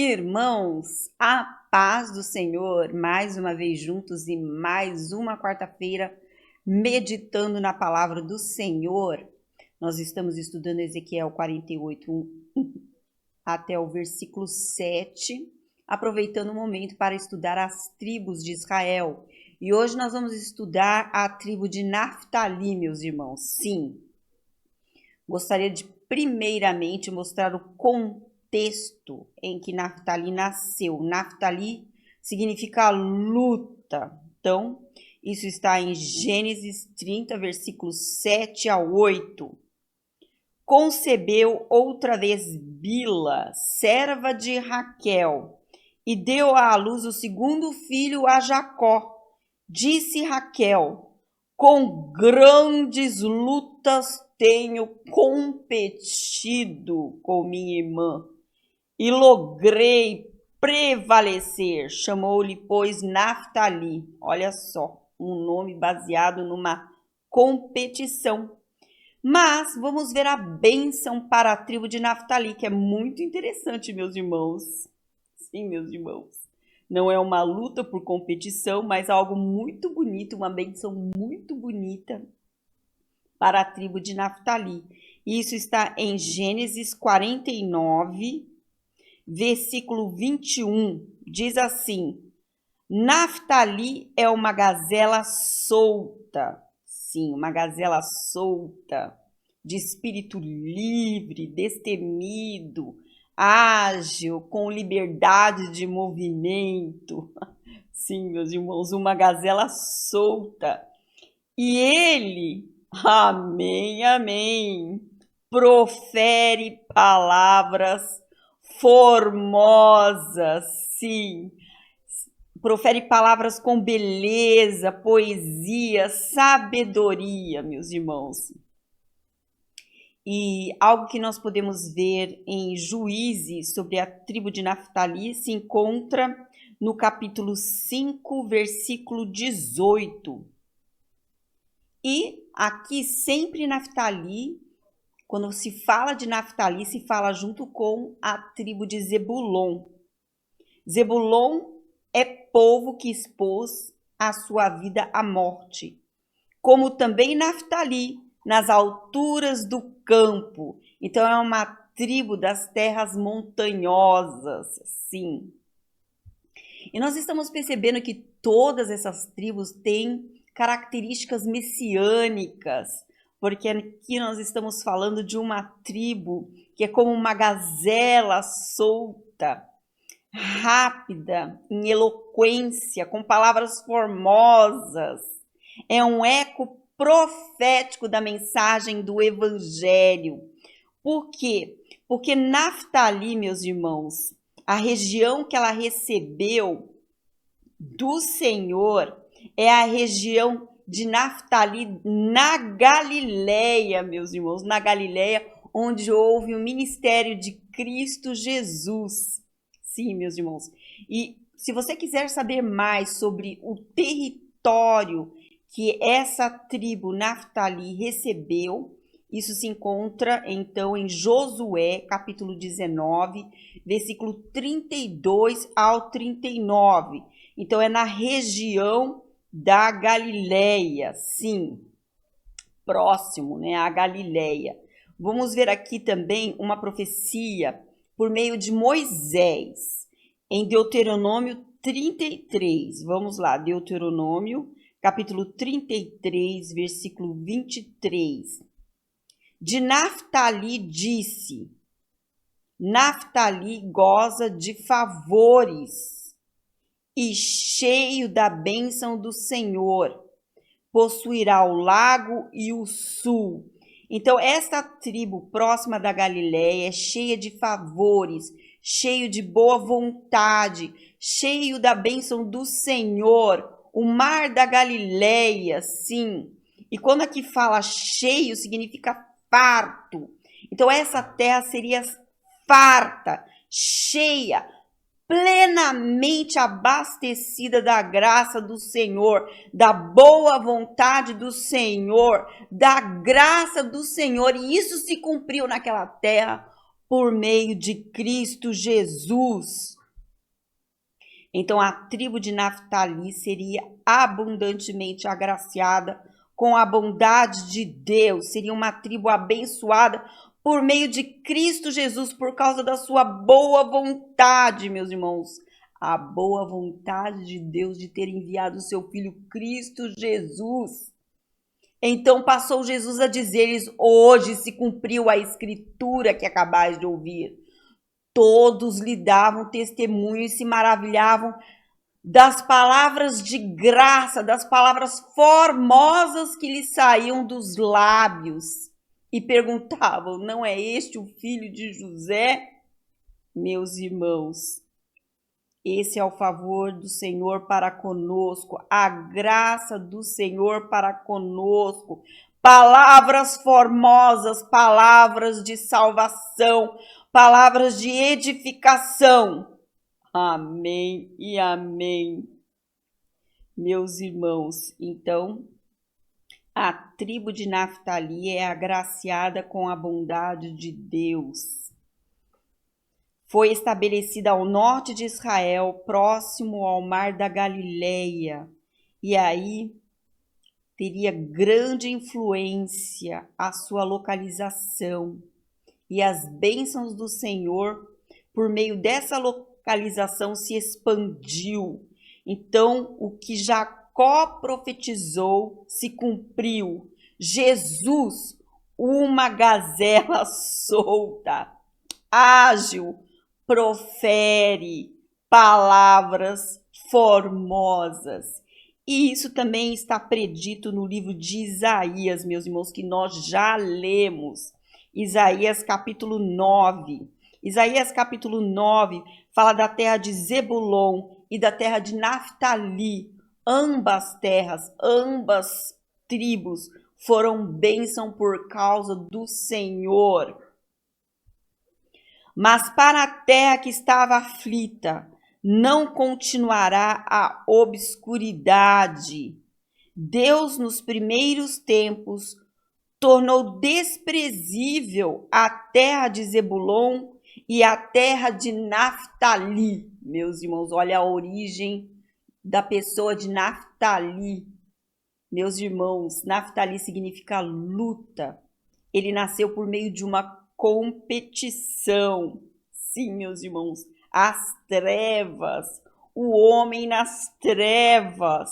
Irmãos, a paz do Senhor, mais uma vez juntos e mais uma quarta-feira meditando na palavra do Senhor. Nós estamos estudando Ezequiel 48 até o versículo 7, aproveitando o momento para estudar as tribos de Israel. E hoje nós vamos estudar a tribo de Naftali, meus irmãos. Sim, gostaria de primeiramente mostrar o contexto em que Naftali nasceu. Naftali significa luta. Então, isso está em Gênesis 30, versículos 7 a 8. Concebeu outra vez Bila, serva de Raquel, e deu à luz o segundo filho a Jacó. Disse Raquel: com grandes lutas tenho competido com minha irmã e logrei prevalecer. Chamou-lhe, pois, Naftali. Olha só, um nome baseado numa competição. Mas vamos ver a bênção para a tribo de Naftali, que é muito interessante, meus irmãos. Sim, meus irmãos. Não é uma luta por competição, mas algo muito bonito, uma bênção muito bonita para a tribo de Naftali. Isso está em Gênesis 49, versículo 21. Diz assim: Naftali é uma gazela solta. Sim, uma gazela solta, de espírito livre, destemido, ágil, com liberdade de movimento. Sim, meus irmãos, uma gazela solta. E ele, amém, amém, profere palavras formosas, sim. Profere palavras com beleza, poesia, sabedoria, meus irmãos. E algo que nós podemos ver em Juízes sobre a tribo de Naftali se encontra no capítulo 5, versículo 18. E aqui sempre Naftali, quando se fala de Naftali, se fala junto com a tribo de Zebulon. Zebulon é povo que expôs a sua vida à morte, como também Naftali, nas alturas do campo. Então é uma tribo das terras montanhosas, sim. E nós estamos percebendo que todas essas tribos têm características messiânicas, porque aqui nós estamos falando de uma tribo que é como uma gazela solta, rápida, em eloquência, com palavras formosas. É um eco profético da mensagem do Evangelho. Por quê? Porque Naftali, meus irmãos, a região que ela recebeu do Senhor é a região de Naftali na Galileia, meus irmãos, na Galileia, onde houve o ministério de Cristo Jesus. Sim, meus irmãos. E se você quiser saber mais sobre o território que essa tribo Naftali recebeu, isso se encontra então em Josué, capítulo 19, versículo 32 ao 39. Então é na região da Galileia, sim, próximo, né, à Galileia. Vamos ver aqui também uma profecia por meio de Moisés, em Deuteronômio 33. Vamos lá, Deuteronômio, capítulo 33, versículo 23. De Naftali disse: Naftali goza de favores e cheio da bênção do Senhor, possuirá o lago e o sul. Então, esta tribo próxima da Galileia é cheia de favores, cheio de boa vontade, cheio da bênção do Senhor, o mar da Galileia, sim. E quando aqui fala cheio, significa farto. Então, essa terra seria farta, cheia, plenamente abastecida da graça do Senhor, da boa vontade do Senhor, da graça do Senhor. E isso se cumpriu naquela terra por meio de Cristo Jesus. Então a tribo de Naftali seria abundantemente agraciada com a bondade de Deus, seria uma tribo abençoada por meio de Cristo Jesus, por causa da sua boa vontade, meus irmãos. A boa vontade de Deus de ter enviado o seu Filho Cristo Jesus. Então passou Jesus a dizer-lhes: hoje se cumpriu a escritura que acabais de ouvir. Todos lhe davam testemunho e se maravilhavam das palavras de graça, das palavras formosas que lhe saíam dos lábios. E perguntavam: não é este o filho de José? Meus irmãos, esse é o favor do Senhor para conosco, a graça do Senhor para conosco. Palavras formosas, palavras de salvação, palavras de edificação. Amém e amém. Meus irmãos, então, a tribo de Naftali é agraciada com a bondade de Deus. Foi estabelecida ao norte de Israel, próximo ao mar da Galileia, e aí teria grande influência a sua localização e as bênçãos do Senhor por meio dessa localização se expandiu. Então, o que Jacó profetizou se cumpriu. Jesus, uma gazela solta, ágil, profere palavras formosas. E isso também está predito no livro de Isaías, meus irmãos, que nós já lemos. Isaías capítulo 9. Isaías capítulo 9 fala da terra de Zebulon e da terra de Naftali. Ambas terras, ambas tribos foram bênção por causa do Senhor. Mas para a terra que estava aflita, não continuará a obscuridade. Deus, nos primeiros tempos, tornou desprezível a terra de Zebulon e a terra de Naftali. Meus irmãos, olha a origem da pessoa de Naftali. Meus irmãos, Naftali significa luta. Ele nasceu por meio de uma competição. Sim, meus irmãos, as trevas, o homem nas trevas,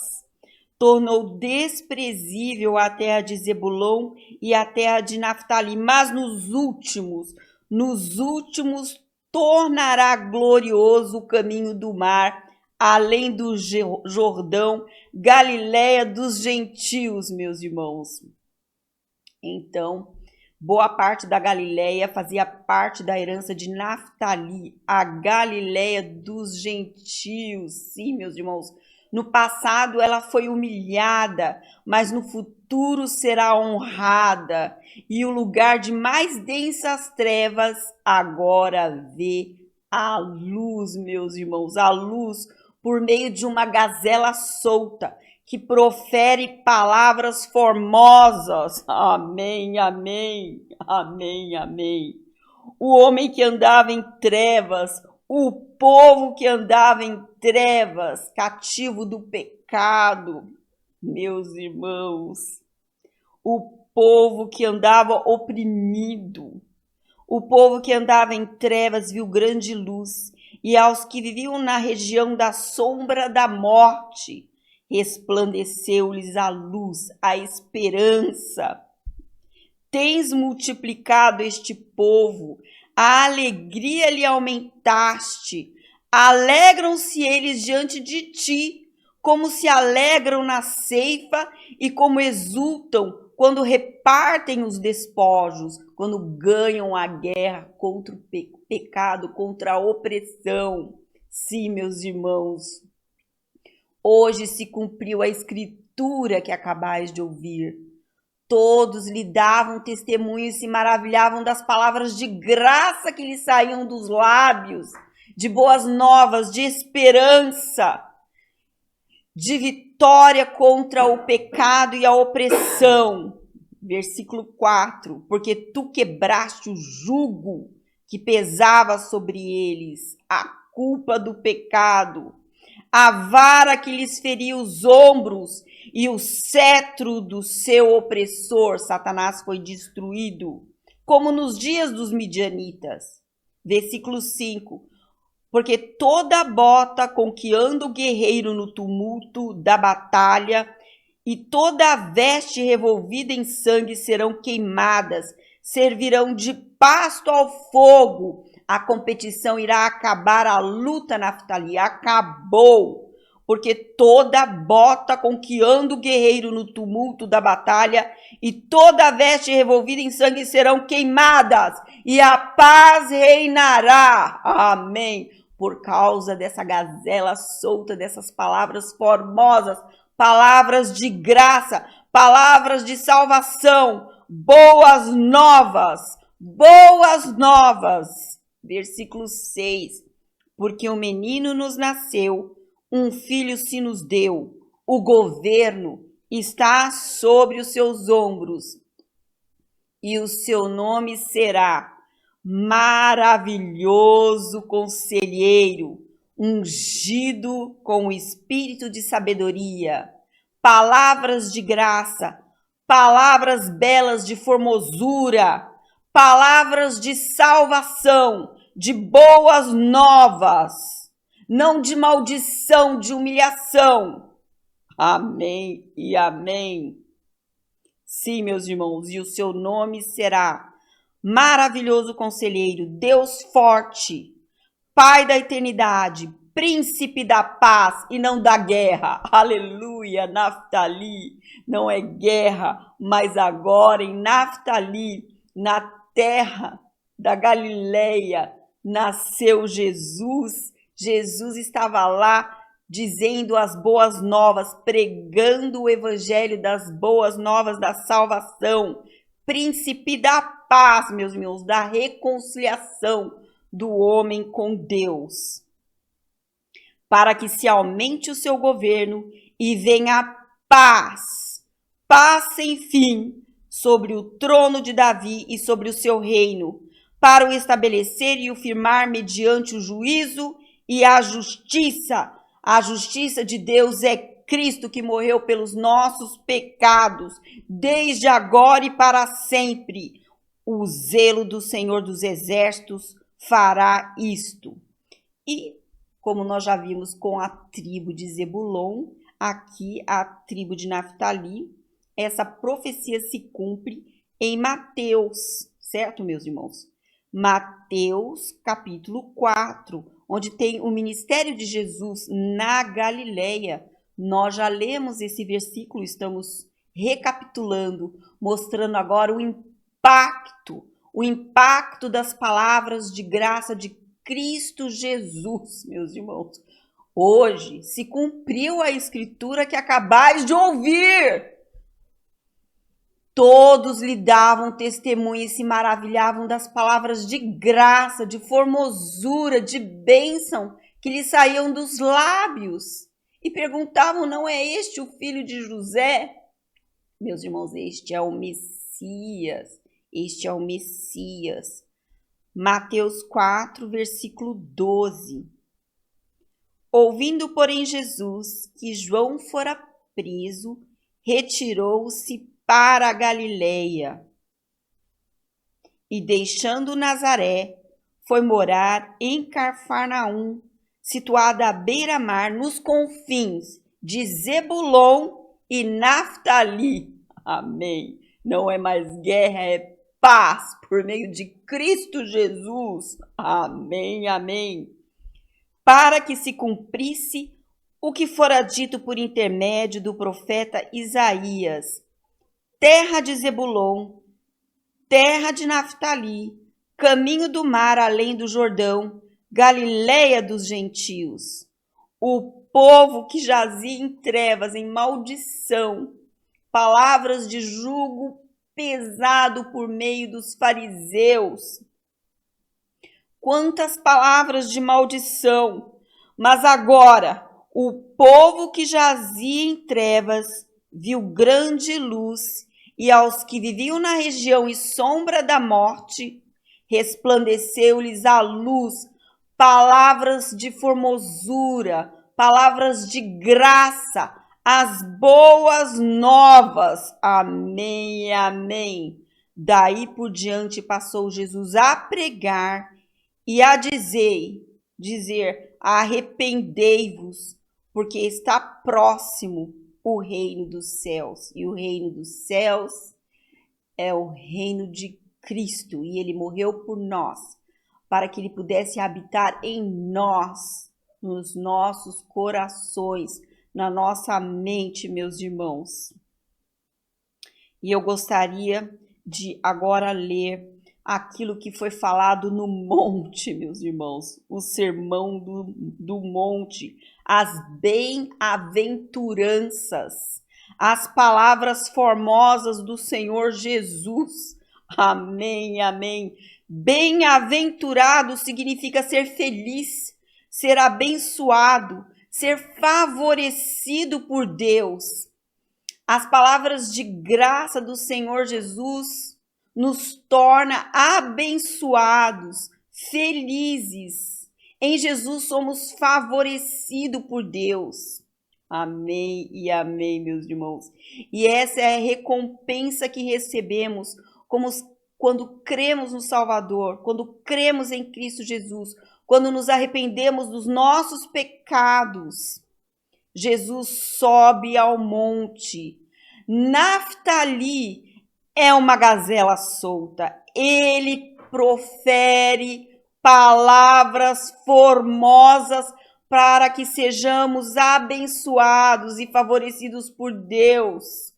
tornou desprezível a terra de Zebulon e a terra de Naftali, mas nos últimos tornará glorioso o caminho do mar, além do Jordão, Galileia dos gentios, meus irmãos. Então, boa parte da Galileia fazia parte da herança de Naftali, a Galileia dos gentios. Sim, meus irmãos, no passado ela foi humilhada, mas no futuro será honrada. E o lugar de mais densas trevas agora vê a luz, meus irmãos, a luz por meio de uma gazela solta, que profere palavras formosas. Amém, amém, amém, amém. O homem que andava em trevas, o povo que andava em trevas, cativo do pecado, meus irmãos, o povo que andava oprimido, o povo que andava em trevas viu grande luz, e aos que viviam na região da sombra da morte, resplandeceu-lhes a luz, a esperança. Tens multiplicado este povo, a alegria lhe aumentaste. Alegram-se eles diante de ti, como se alegram na ceifa e como exultam quando repartem os despojos, quando ganham a guerra contra o pecado, contra a opressão. Sim, meus irmãos, hoje se cumpriu a escritura que acabais de ouvir. Todos lhe davam testemunho e se maravilhavam das palavras de graça que lhe saíam dos lábios, de boas novas, de esperança, de vitória contra o pecado e a opressão. Versículo 4. Porque tu quebraste o jugo que pesava sobre eles, a culpa do pecado. a vara que lhes feria os ombros e o cetro do seu opressor, Satanás, foi destruído, como nos dias dos midianitas. Versículo 5. Porque toda bota com que anda o guerreiro no tumulto da batalha e toda a veste revolvida em sangue serão queimadas, servirão de pasto ao fogo. A competição irá acabar, a luta, Naftali, acabou, porque toda bota com que anda o guerreiro no tumulto da batalha e toda a veste revolvida em sangue serão queimadas, e a paz reinará. Amém. Por causa dessa gazela solta, dessas palavras formosas, palavras de graça, palavras de salvação, boas novas, boas novas. Versículo 6, porque um menino nos nasceu, um filho se nos deu, o governo está sobre os seus ombros, e o seu nome será Maravilhoso Conselheiro, ungido com o espírito de sabedoria, palavras de graça, palavras belas de formosura, palavras de salvação, de boas novas, não de maldição, de humilhação. Amém e amém. Sim, meus irmãos, e o seu nome será Maravilhoso Conselheiro, Deus forte, Pai da eternidade, Príncipe da paz e não da guerra. Aleluia, Naftali, não é guerra, mas agora em Naftali, na terra da Galileia, nasceu Jesus. Jesus estava lá dizendo as boas novas, pregando o evangelho das boas novas da salvação. Príncipe da paz, meus irmãos, da reconciliação do homem com Deus, para que se aumente o seu governo e venha paz, paz sem fim, sobre o trono de Davi e sobre o seu reino, para o estabelecer e o firmar mediante o juízo e a justiça. A justiça de Deus é Cristo, que morreu pelos nossos pecados, desde agora e para sempre. O zelo do Senhor dos Exércitos fará isto. E, como nós já vimos com a tribo de Zebulon, aqui a tribo de Naftali, essa profecia se cumpre em Mateus, certo, meus irmãos? Mateus, capítulo 4, onde tem o ministério de Jesus na Galileia. Nós já lemos esse versículo, estamos recapitulando, mostrando agora o impacto das palavras de graça de Cristo Jesus, meus irmãos. Hoje se cumpriu a escritura que acabais de ouvir. Todos lhe davam testemunho e se maravilhavam das palavras de graça, de formosura, de bênção que lhe saíam dos lábios. E perguntavam, não é este o filho de José? Meus irmãos, este é o Messias. Este é o Messias. Mateus 4, versículo 12. Ouvindo, porém, Jesus que João fora preso, retirou-se para a Galileia e, deixando Nazaré, foi morar em Cafarnaum, situada à beira-mar, nos confins de Zebulon e Naftali. Amém. Não é mais guerra, é paz por meio de Cristo Jesus. Amém, amém. Para que se cumprisse o que fora dito por intermédio do profeta Isaías: terra de Zebulon, terra de Naftali, caminho do mar além do Jordão, Galileia dos gentios. O povo que jazia em trevas, em maldição, palavras de jugo pesado por meio dos fariseus. Quantas palavras de maldição! Mas agora, o povo que jazia em trevas viu grande luz, e aos que viviam na região e sombra da morte, resplandeceu-lhes a luz, palavras de formosura, palavras de graça, as boas novas. Amém, amém. Daí por diante passou Jesus a pregar e a dizer, arrependei-vos, porque está próximo o reino dos céus. E o reino dos céus é o reino de Cristo, e ele morreu por nós, para que ele pudesse habitar em nós, nos nossos corações, na nossa mente, meus irmãos. E eu gostaria de agora ler aquilo que foi falado no monte, meus irmãos, o sermão do monte, as bem-aventuranças, as palavras formosas do Senhor Jesus. Amém, amém. Bem-aventurado significa ser feliz, ser abençoado, ser favorecido por Deus. As palavras de graça do Senhor Jesus nos torna abençoados, felizes. Em Jesus somos favorecidos por Deus. Amém e amém, meus irmãos. E essa é a recompensa que recebemos quando cremos no Salvador, quando cremos em Cristo Jesus, quando nos arrependemos dos nossos pecados. Jesus sobe ao monte. Naftali é uma gazela solta. Ele profere palavras formosas para que sejamos abençoados e favorecidos por Deus.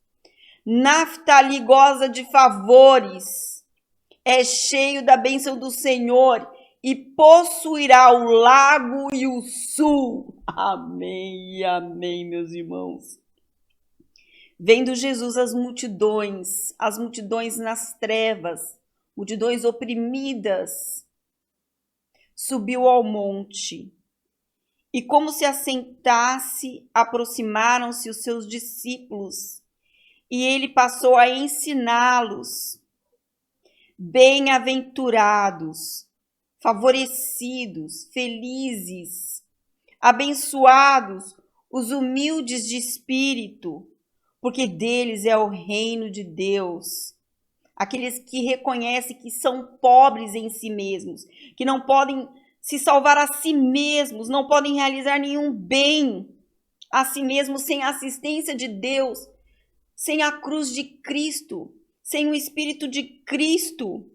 Naftali goza de favores, é cheio da bênção do Senhor e possuirá o lago e o sul. Amém, amém, meus irmãos. Vendo Jesus as multidões nas trevas, multidões oprimidas, subiu ao monte. E como se assentasse, aproximaram-se os seus discípulos, e ele passou a ensiná-los. Bem-aventurados, favorecidos, felizes, abençoados os humildes de espírito, porque deles é o reino de Deus. Aqueles que reconhecem que são pobres em si mesmos, que não podem se salvar a si mesmos, não podem realizar nenhum bem a si mesmos sem a assistência de Deus, sem a cruz de Cristo, sem o Espírito de Cristo.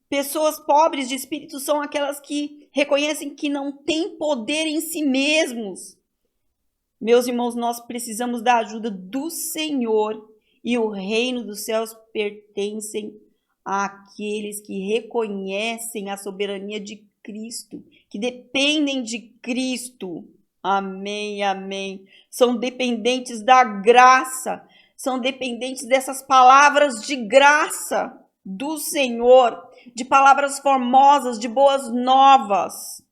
Pessoas pobres de espírito são aquelas que reconhecem que não têm poder em si mesmos. Meus irmãos, nós precisamos da ajuda do Senhor, e o reino dos céus pertencem àqueles que reconhecem a soberania de Cristo, que dependem de Cristo. Amém, amém. São dependentes da graça, são dependentes dessas palavras de graça do Senhor, de palavras formosas, de boas novas.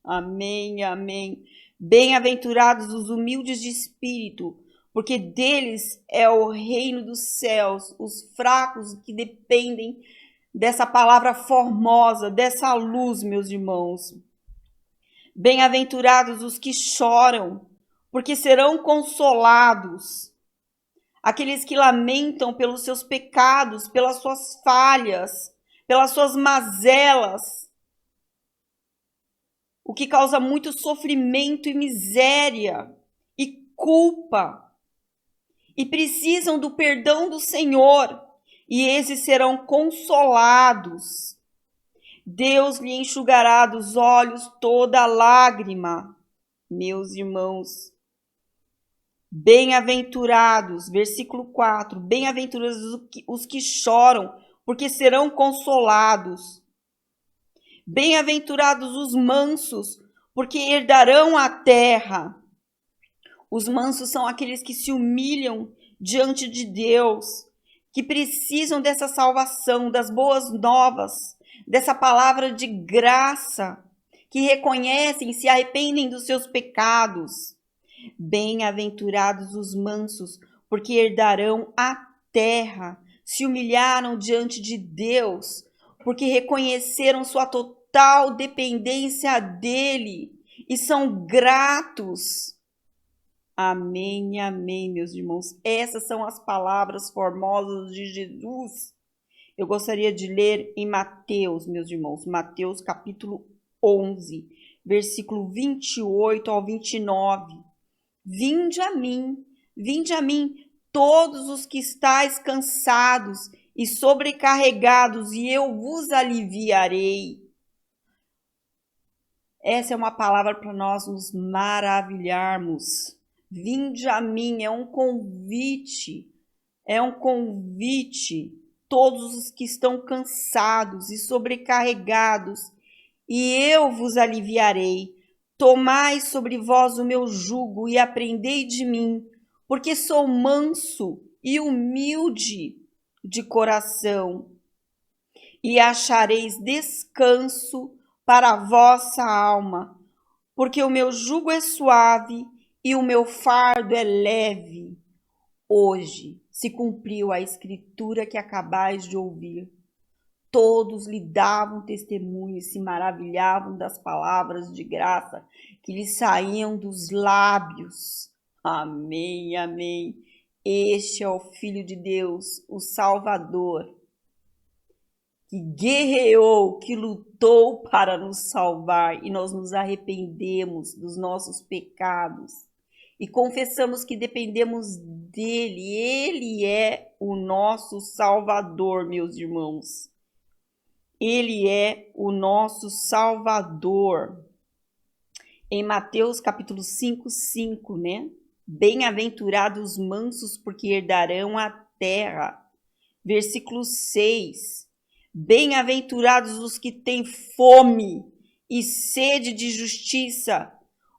Amém, amém. Bem-aventurados os humildes de espírito, porque deles é o reino dos céus. Os fracos que dependem dessa palavra formosa, dessa luz, meus irmãos. Bem-aventurados os que choram, porque serão consolados. Aqueles que lamentam pelos seus pecados, pelas suas falhas, pelas suas mazelas, o que causa muito sofrimento e miséria e culpa, e precisam do perdão do Senhor, e esses serão consolados. Deus lhe enxugará dos olhos toda lágrima. Meus irmãos, bem-aventurados, versículo 4, bem-aventurados os que choram, porque serão consolados. Bem-aventurados os mansos, porque herdarão a terra. Os mansos são aqueles que se humilham diante de Deus, que precisam dessa salvação, das boas novas, dessa palavra de graça, que reconhecem e se arrependem dos seus pecados. Bem-aventurados os mansos, porque herdarão a terra, se humilharam diante de Deus, porque reconheceram sua total dependência dele e são gratos. Amém, amém, meus irmãos. Essas são as palavras formosas de Jesus. Eu gostaria de ler em Mateus, meus irmãos, Mateus capítulo 11, versículo 28 ao 29. Vinde a mim, todos os que estáis cansados e sobrecarregados, e eu vos aliviarei. Essa é uma palavra para nós nos maravilharmos. Vinde a mim, é um convite, todos os que estão cansados e sobrecarregados, e eu vos aliviarei. Tomai sobre vós o meu jugo e aprendei de mim, porque sou manso e humilde de coração, e achareis descanso para a vossa alma, porque o meu jugo é suave e o meu fardo é leve. Hoje se cumpriu a escritura que acabais de ouvir. Todos lhe davam testemunho e se maravilhavam das palavras de graça que lhes saíam dos lábios. Amém, amém. Este é o Filho de Deus, o Salvador, que guerreou, que lutou para nos salvar, e nós nos arrependemos dos nossos pecados e confessamos que dependemos dele. Ele é o nosso Salvador, meus irmãos. Ele é o nosso Salvador. Em Mateus capítulo 5, né? Bem-aventurados os mansos, porque herdarão a terra. Versículo 6. Bem-aventurados os que têm fome e sede de justiça,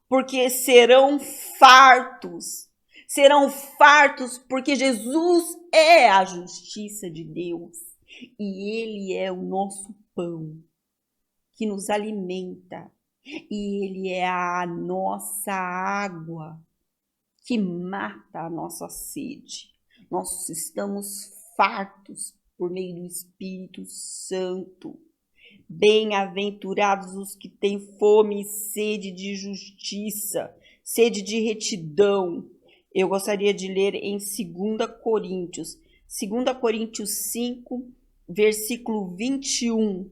porque serão fartos. Serão fartos porque Jesus é a justiça de Deus. E Ele é o nosso pão que nos alimenta. E Ele é a nossa água que mata a nossa sede. Nós estamos fartos por meio do Espírito Santo. Bem-aventurados os que têm fome e sede de justiça, sede de retidão. Eu gostaria de ler em 2 Coríntios. 2 Coríntios 5, versículo 21.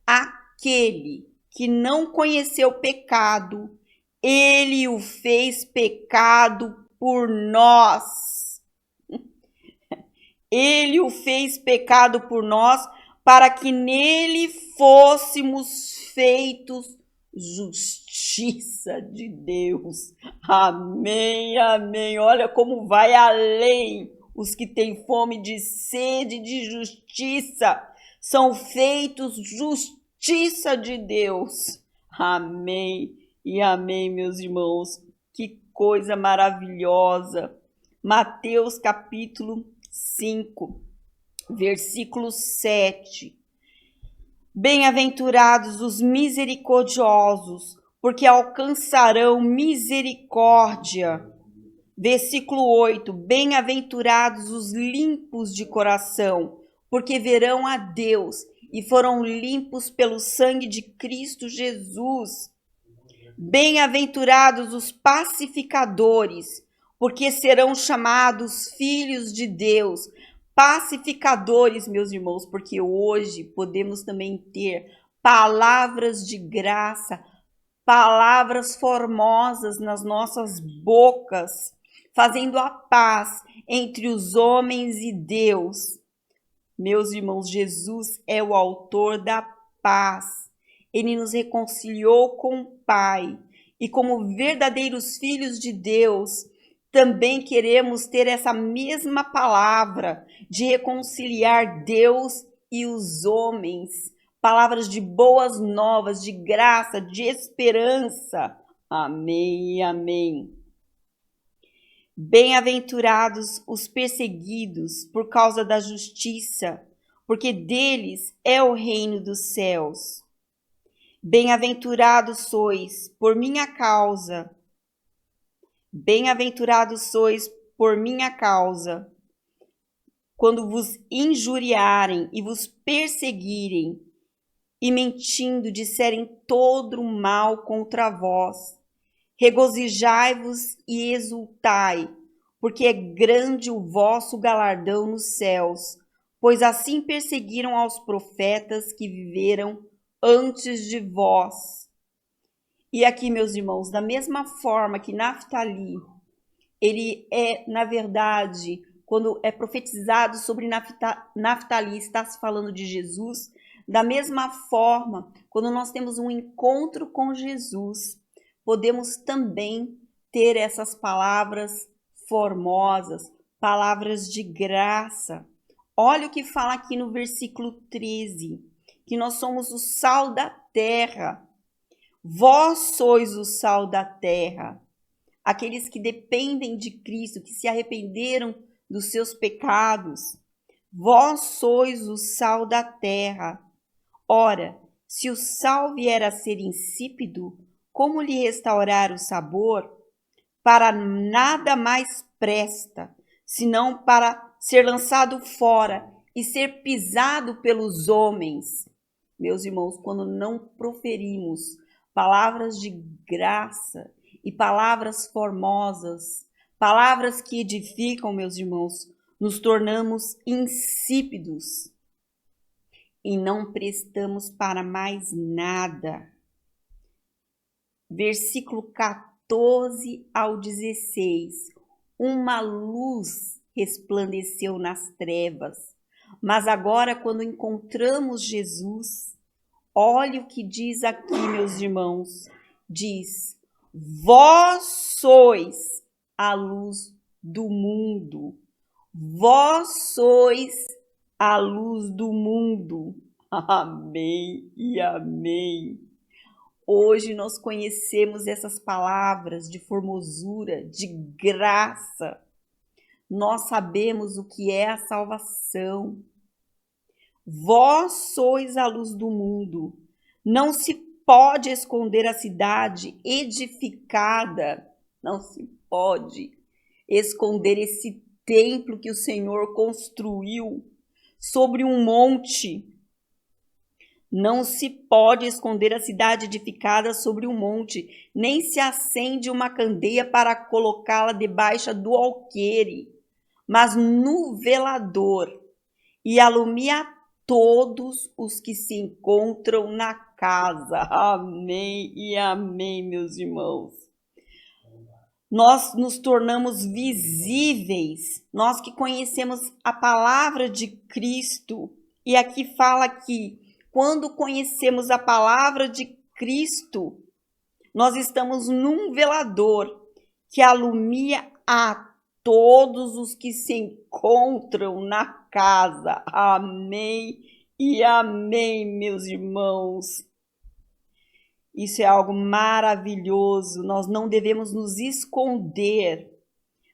Aquele que não conheceu pecado, ele o fez pecado por nós. Ele o fez pecado por nós, para que nele fôssemos feitos justiça de Deus. Amém, amém. Olha como vai além. Os que têm fome de sede de justiça são feitos justiça de Deus. Amém e amém, meus irmãos. Que coisa maravilhosa. Mateus capítulo 5, versículo 7. Bem-aventurados os misericordiosos, porque alcançarão misericórdia. Versículo 8. Bem-aventurados os limpos de coração, porque verão a Deus e foram limpos pelo sangue de Cristo Jesus. Bem-aventurados os pacificadores, porque serão chamados filhos de Deus. Pacificadores, meus irmãos, porque hoje podemos também ter palavras de graça, palavras formosas nas nossas bocas, fazendo a paz entre os homens e Deus. Meus irmãos, Jesus é o autor da paz. Ele nos reconciliou com o Pai. E como verdadeiros filhos de Deus, também queremos ter essa mesma palavra de reconciliar Deus e os homens. Palavras de boas novas, de graça, de esperança. Amém, amém. Bem-aventurados os perseguidos por causa da justiça, porque deles é o reino dos céus. Bem-aventurados sois por minha causa. Bem-aventurados sois por minha causa, quando vos injuriarem e vos perseguirem, e mentindo disserem todo o mal contra vós. Regozijai-vos e exultai, porque é grande o vosso galardão nos céus, pois assim perseguiram aos profetas que viveram antes de vós. E aqui, meus irmãos, da mesma forma que Naftali, ele é, na verdade, quando é profetizado sobre Naftali, está se falando de Jesus. Da mesma forma, quando nós temos um encontro com Jesus, podemos também ter essas palavras formosas, palavras de graça. Olha o que fala aqui no versículo 13, que nós somos o sal da terra. Vós sois o sal da terra. Aqueles que dependem de Cristo, que se arrependeram dos seus pecados. Vós sois o sal da terra. Ora, se o sal vier a ser insípido, como lhe restaurar o sabor? Para nada mais presta, senão para ser lançado fora e ser pisado pelos homens. Meus irmãos, quando não proferimos palavras de graça e palavras formosas, palavras que edificam, meus irmãos, nos tornamos insípidos e não prestamos para mais nada. Versículo 14 ao 16. Uma luz resplandeceu nas trevas, mas agora, quando encontramos Jesus, olha o que diz aqui, meus irmãos. Diz: vós sois a luz do mundo. Vós sois a luz do mundo. Amém e amém. Hoje nós conhecemos essas palavras de formosura, de graça. Nós sabemos o que é a salvação. Vós sois a luz do mundo. Não se pode esconder a cidade edificada. Não se pode esconder esse templo que o Senhor construiu sobre um monte. Não se pode esconder a cidade edificada sobre um monte, nem se acende uma candeia para colocá-la debaixo do alqueire, mas no velador, e alumia todos os que se encontram na casa. Amém e amém, meus irmãos. Nós nos tornamos visíveis, nós que conhecemos a palavra de Cristo. E aqui fala que quando conhecemos a palavra de Cristo, nós estamos num velador que alumia a todos os que se encontram na casa. Amém e amém, meus irmãos. Isso é algo maravilhoso. Nós não devemos nos esconder,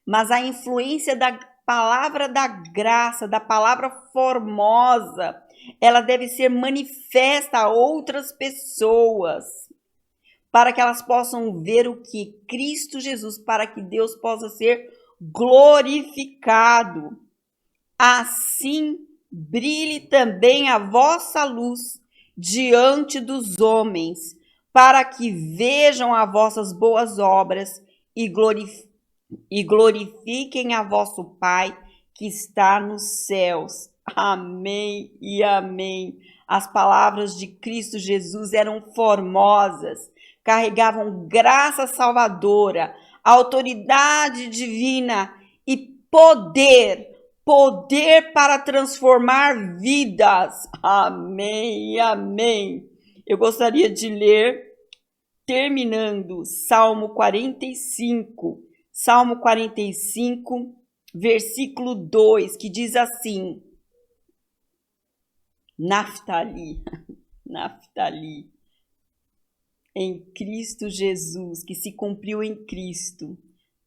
mas a influência da palavra da graça, da palavra formosa, ela deve ser manifesta a outras pessoas, para que elas possam ver o que Cristo Jesus, para que Deus possa ser glorificado. Assim brilhe também a vossa luz diante dos homens, para que vejam as vossas boas obras e glorifiquem a vosso Pai que está nos céus. Amém e amém. As palavras de Cristo Jesus eram formosas, carregavam graça salvadora, autoridade divina e poder para transformar vidas. Amém e amém. Eu gostaria de ler, terminando, Salmo 45. Salmo 45, versículo 2, que diz assim: Naftali, Naftali, em Cristo Jesus, que se cumpriu em Cristo,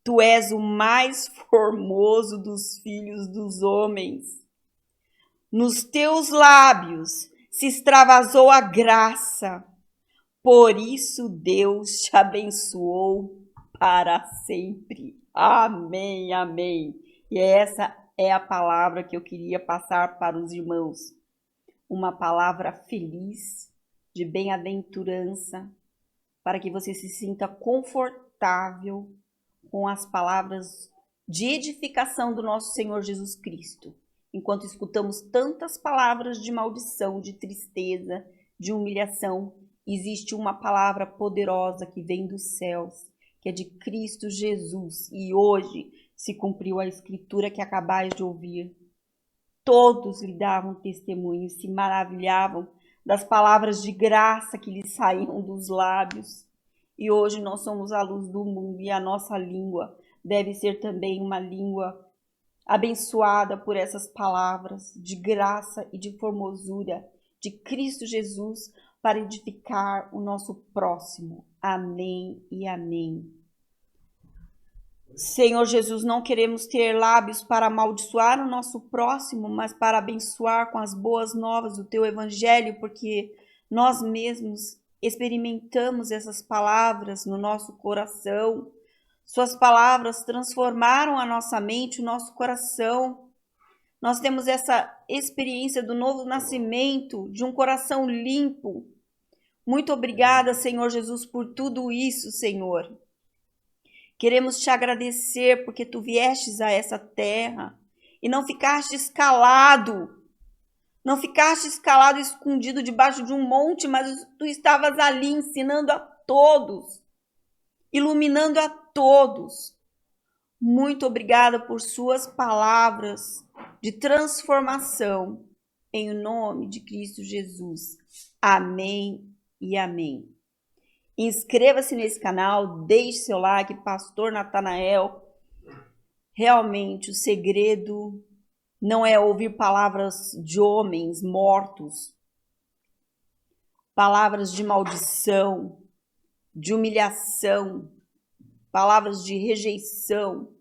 tu és o mais formoso dos filhos dos homens. Nos teus lábios se extravasou a graça, por isso Deus te abençoou para sempre. Amém, amém. E essa é a palavra que eu queria passar para os irmãos. Uma palavra feliz, de bem-aventurança, para que você se sinta confortável com as palavras de edificação do nosso Senhor Jesus Cristo, enquanto escutamos tantas palavras de maldição, de tristeza, de humilhação. Existe uma palavra poderosa que vem dos céus, que é de Cristo Jesus, e hoje se cumpriu a escritura que acabais de ouvir. Todos lhe davam testemunho e se maravilhavam das palavras de graça que lhes saíam dos lábios. E hoje nós somos a luz do mundo e a nossa língua deve ser também uma língua abençoada por essas palavras de graça e de formosura de Cristo Jesus para edificar o nosso próximo. Amém e amém. Senhor Jesus, não queremos ter lábios para amaldiçoar o nosso próximo, mas para abençoar com as boas novas do Teu Evangelho, porque nós mesmos experimentamos essas palavras no nosso coração. Suas palavras transformaram a nossa mente, o nosso coração. Nós temos essa experiência do novo nascimento, de um coração limpo. Muito obrigada, Senhor Jesus, por tudo isso, Senhor. Queremos te agradecer porque tu viestes a essa terra e não ficaste calado. Não ficaste calado, escondido debaixo de um monte, mas tu estavas ali ensinando a todos, iluminando a todos. Muito obrigada por suas palavras de transformação. Em nome de Cristo Jesus. Amém e amém. Inscreva-se nesse canal, deixe seu like, Pastor Natanael. Realmente o segredo não é ouvir palavras de homens mortos, palavras de maldição, de humilhação, palavras de rejeição,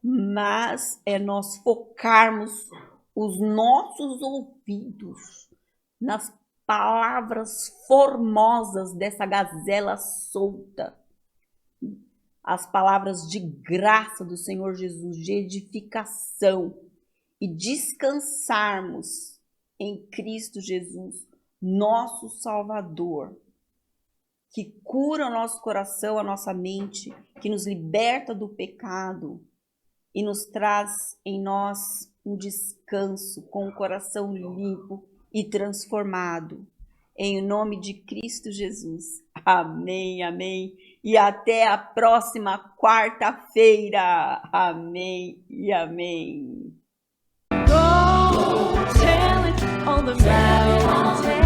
mas é nós focarmos os nossos ouvidos nas palavras formosas dessa gazela solta, as palavras de graça do Senhor Jesus, de edificação, e descansarmos em Cristo Jesus, nosso Salvador, que cura o nosso coração, a nossa mente, que nos liberta do pecado e nos traz em nós um descanso com o coração limpo e transformado. Em nome de Cristo Jesus. Amém, amém. E até a próxima quarta-feira. Amém e amém. Go tell it on the mountain.